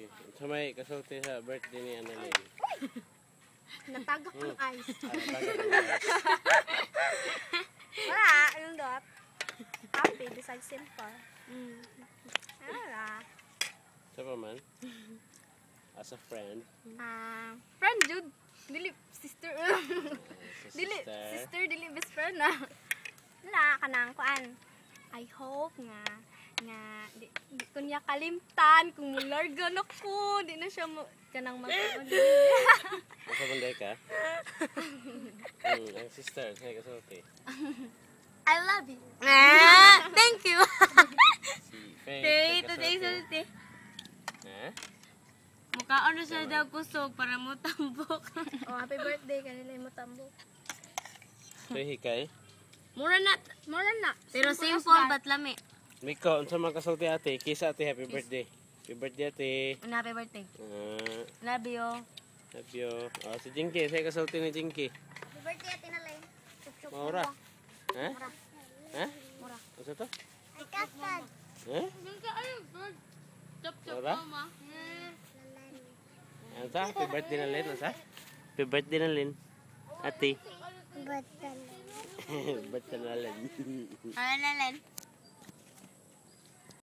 Sige. Samay, kasulti sa birthday ni Annalyn. Natagak ng ice. Natagak ng ice. Wala, anong dot? Happy, besides simple. Wala. Sa pa man? As a friend? Friend, Jude. Dili, sister. Dili, Sister. sister, dili, best friend na. Wala, kanang kuan. I hope nga, di ko niya kalimtan, kung mulargan ako, di na siya kanang mag-on. Asa banday ka? Ang sister, sa'yo kasulti. I love you. Thank you. Si Faye, Tay, sa'yo today kasulti. salty. Ha? Mukhaon na siya daw kusog para mo tambok. Oh, happy birthday, kanila mo tambo. Sa'yo hikay? Mura na. Pero simple but lami. Miko, unsa man kasulti ate? Kisa ate, happy birthday. Happy birthday ate. Happy birthday. Love you. Love you. Oh, si Jinky, sa'yo kasulti ni Jinky. Happy birthday, Ate Nalay. Chup-chup. Maura. Ha? Ha? Mura. Ano to? Ay, kakad. Ha? Chop Maura? Ano to? Happy birthday na Lin. Ano sa? Happy birthday na Lin. Ate. Birthday. Birthday na Lin. Ano na, Len?